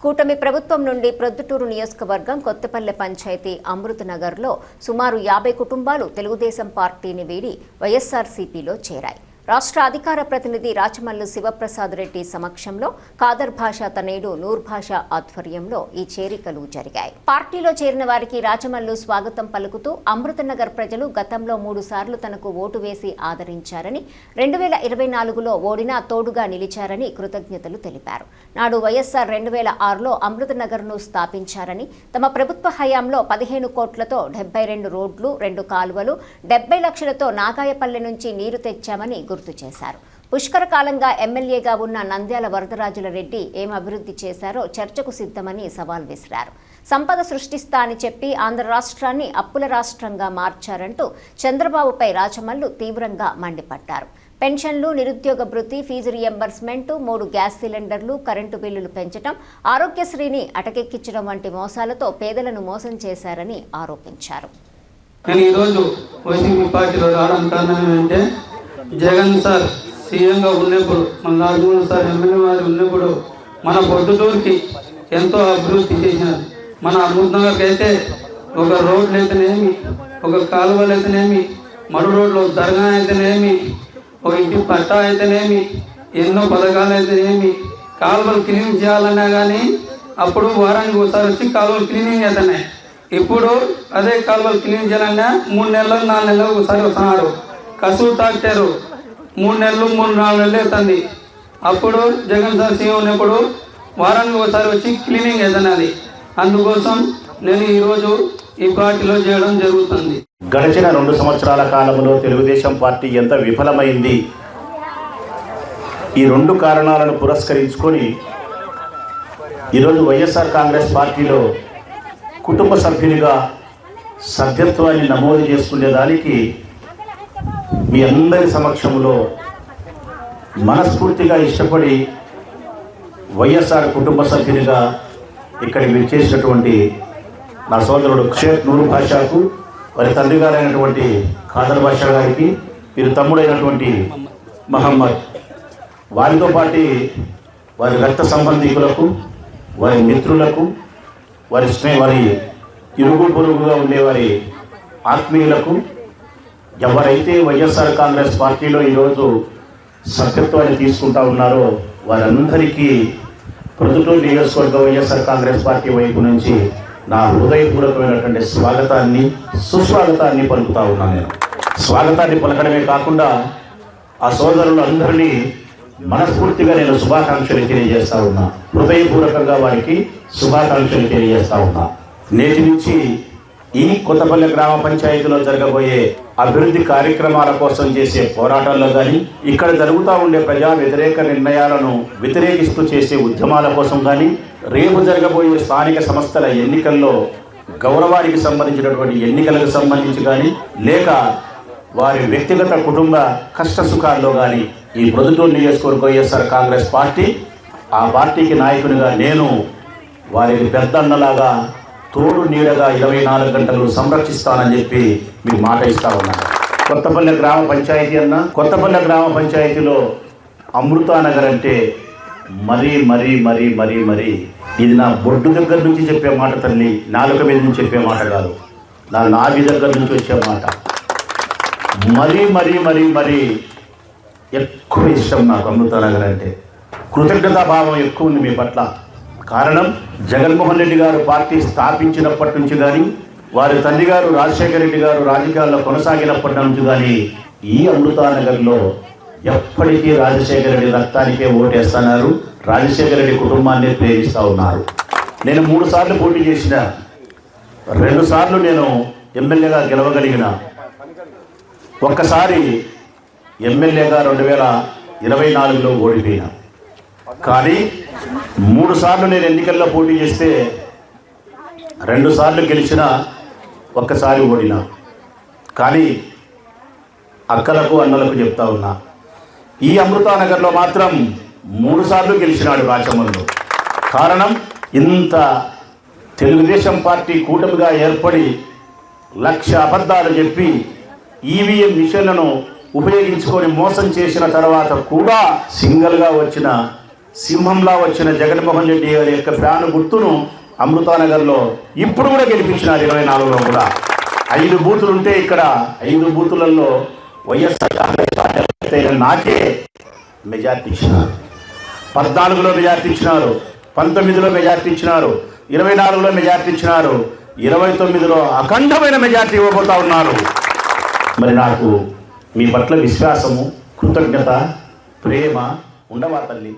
కూటమి ప్రభుత్వం నుండి ప్రొద్దుటూరు నియోజకవర్గం కొత్తపల్లె పంచాయతీ అమృతనగర్లో సుమారు 50 కుటుంబాలు తెలుగుదేశం పార్టీని వీడి వైఎస్ఆర్సీపీలో చేరాయి. రాష్ట్ర అధికార ప్రతినిధి రాచమల్లు శివప్రసాద్ రెడ్డి సమక్షంలో ఖాదర్ భాషా తనయుడు నూర్ భాషా ఆధ్వర్యంలో ఈ చేరికలు జరిగాయి. పార్టీలో చేరిన వారికి రాచమల్లు స్వాగతం పలుకుతూ అమృతనగర్ ప్రజలు గతంలో 3 సార్లు తనకు ఓటు వేసి ఆదరించారని, 2024లో ఓడినా తోడుగా నిలిచారని కృతజ్ఞతలు తెలిపారు. నాడు వైఎస్ఆర్ 2006లో అమృతనగర్ను స్థాపించారని, తమ ప్రభుత్వ హయాంలో 15 కోట్లతో 72 రోడ్లు, 2 కాలువలు, 70 లక్షలతో నాగాయపల్లె నుంచి నీరు తెచ్చామని గుర్తు చేశారు. పుష్కర కాలంగా ఎమ్మెల్యేగా ఉన్న నంద్యాల వరదరాజుల రెడ్డి ఏం అభివృద్ధి చేశారో చర్చకు సిద్ధమని సవాల్ విసిరారు. సంపద సృష్టిస్తా అని చెప్పి ఆంధ్ర రాష్ట్రాన్ని అప్పుల రాష్ట్రంగా మార్చారంటూ చంద్రబాబుపై రాచమల్లు తీవ్రంగా మండిపడ్డారు. పెన్షన్లు, నిరుద్యోగ భృతి, ఫీజు రియంబర్స్మెంట్, 3 గ్యాస్ సిలిండర్లు, కరెంటు బిల్లులు పెంచడం, ఆరోగ్యశ్రీని అటకెక్కించడం వంటి మోసాలతో పేదలను మోసం చేశారని ఆరోపించారు. జగన్ సార్ సీఎంగా ఉన్నప్పుడు, మన రాజమౌళి సార్ ఎమ్మెల్యే వారు ఉన్నప్పుడు మన పొద్దుటూరుకి ఎంతో అభివృద్ధి చేసినారు. మన అమృతనగర్కి అయితే ఒక రోడ్లు అయితేనేమి, ఒక కాలువలు అయితేనేమి, మరో రోడ్లు దర్గా అయితేనేమి, ఒక ఇంటి పట్టా అయితేనేమి, ఎన్నో పథకాలు అయితేనేమి, కాలువలు క్లీనింగ్ చేయాలన్నా కానీ అప్పుడు వారానికి ఒకసారి వచ్చి కాలువలు క్లీనింగ్ అవుతున్నాయి. ఇప్పుడు అదే కాలువలు క్లీనింగ్ చేయాలన్నా 3 నెలలు 4 నెలలు ఒకసారి వస్తున్నారు. కసువు తాక్టారు 3 నెలలు 3-4 నెలలు అవుతుంది. అప్పుడు జగన్ సార్ సీఎం ఉన్నప్పుడు వారానికి ఒకసారి వచ్చి క్లీనింగ్ అవుతున్నది. అందుకోసం నేను ఈరోజు ఈ పార్టీలో చేయడం జరుగుతుంది. గడిచిన 2 సంవత్సరాల కాలంలో తెలుగుదేశం పార్టీ ఎంత విఫలమైంది, ఈ 2 కారణాలను పురస్కరించుకొని ఈరోజు వైఎస్ఆర్ కాంగ్రెస్ పార్టీలో కుటుంబ సభ్యునిగా సభ్యత్వాన్ని నమోదు చేసుకునేదానికి మీ అందరి సమక్షంలో మనస్ఫూర్తిగా ఇష్టపడి వైఎస్ఆర్ కుటుంబ సభ్యునిగా ఇక్కడికి విచ్చేసినటువంటి నా సోదరుడు షేక్ నూర్ భాషాకు, వారి తండ్రి గారైనటువంటి ఖాదర్ భాషా గారికి, వీరి తమ్ముడైనటువంటి మహమ్మద్, వారితో పాటు వారి రక్త సంబంధికులకు, వారి మిత్రులకు, వారి ఇరుగు పొరుగుగా ఉండేవారి ఆత్మీయులకు, ఎవరైతే వైఎస్ఆర్ కాంగ్రెస్ పార్టీలో ఈరోజు సభ్యత్వాన్ని తీసుకుంటా ఉన్నారో వారందరికీ ప్రొద్దుటూరు నియోజకవర్గ వైఎస్ఆర్ కాంగ్రెస్ పార్టీ వైపు నుంచి నా హృదయపూర్వకమైనటువంటి స్వాగతాన్ని, సుస్వాగతాన్ని పలుకుతా ఉన్నాను. నేను స్వాగతాన్ని పలకడమే కాకుండా ఆ సోదరులందరినీ మనస్ఫూర్తిగా నేను శుభాకాంక్షలు తెలియజేస్తా ఉన్నా. హృదయపూర్వకంగా వారికి శుభాకాంక్షలు తెలియజేస్తా ఉన్నా. నేటి నుంచి ఈ కొత్తపల్లె గ్రామ పంచాయతీలో జరగబోయే అభివృద్ధి కార్యక్రమాల కోసం చేసే పోరాటాల్లో కానీ, ఇక్కడ జరుగుతూ ఉండే ప్రజా వ్యతిరేక నిర్ణయాలను వ్యతిరేకిస్తూ చేసే ఉద్యమాల కోసం కానీ, రేపు జరగబోయే స్థానిక సంస్థల ఎన్నికల్లో గౌరవానికి సంబంధించినటువంటి ఎన్నికలకు సంబంధించి కానీ, లేక వారి వ్యక్తిగత కుటుంబ కష్ట సుఖాల్లో కానీ ఈ ప్రొద్దుటూరు నియోజకవర్గ వైఎస్ఆర్ కాంగ్రెస్ పార్టీ, ఆ పార్టీకి నాయకునిగా నేను వారికి పెద్దన్నలాగా తోడు నీడగా 24 గంటలు సంరక్షిస్తానని చెప్పి మీకు మాట ఇస్తా ఉన్నాను. కొత్తపల్లె గ్రామ పంచాయతీ అన్న, కొత్తపల్లె గ్రామ పంచాయతీలో అమృతనగర్ అంటే మరీ మరీ మరీ మరీ మరీ ఇది నా బొడ్డు దగ్గర నుంచి చెప్పే మాట తల్లి, నాలుక మీద నుంచి చెప్పే మాట కాదు, నా నాభి దగ్గర నుంచి వచ్చే మాట. మరీ మరీ మరీ మరీ ఎక్కువ ఇష్టం నాకు అమృతనగర్ అంటే. కృతజ్ఞతాభావం ఎక్కువ ఉంది మీ పట్ల. కారణం, జగన్మోహన్ రెడ్డి గారు పార్టీ స్థాపించినప్పటి నుంచి కానీ, వారి తండ్రి గారు రాజశేఖర రెడ్డి గారు రాజకీయాల్లో కొనసాగినప్పటి నుంచి కానీ ఈ అమృతనగర్లో ఎప్పటికీ రాజశేఖర రెడ్డి రక్తానికే ఓటేస్తున్నారు, రాజశేఖర రెడ్డి కుటుంబాన్ని ప్రేమిస్తూ ఉన్నారు. నేను 3 సార్లు పోటీ చేసిన, 2 సార్లు నేను ఎమ్మెల్యేగా గెలవగలిగిన, ఒక్కసారి ఎమ్మెల్యేగా 2024లో ఓడిపోయినా. కానీ 3 సార్లు నేను ఎన్నికల్లో పోటీ చేస్తే 2 సార్లు గెలిచిన, ఒక్కసారి ఓడినా. కానీ అక్కలకు అన్నలకు చెప్తా ఉన్నా, ఈ అమృతనగర్లో మాత్రం 3 సార్లు గెలిచినాడు రాచమల్లు. కారణం, ఇంత తెలుగుదేశం పార్టీ కూటమిగా ఏర్పడి 1,00,000 అబద్ధాలు చెప్పి ఈవీఎం మిషన్లను ఉపయోగించుకొని మోసం చేసిన తర్వాత కూడా సింగిల్గా వచ్చిన సింహంలా వచ్చిన జగన్మోహన్ రెడ్డి గారి యొక్క ఫ్యాన్ గుర్తును అమృతానగర్లో ఇప్పుడు కూడా గెలిపించినారు. 24లో కూడా 5 బూతులు ఉంటే ఇక్కడ 5 బూతులలో వైఎస్ఆర్ కాంగ్రెస్ పార్టీ నాకే మెజార్టీ ఇచ్చినారు. 14లో మెజార్టీ ఇచ్చినారు, 19లో మెజార్టీ ఇచ్చినారు, 24లో మెజార్టీ ఇచ్చినారు, 29లో అఖండమైన మెజార్టీ ఇవ్వబోతా ఉన్నారు. మరి నాకు మీ పట్ల విశ్వాసము, కృతజ్ఞత, ప్రేమ ఉండవా తల్లి?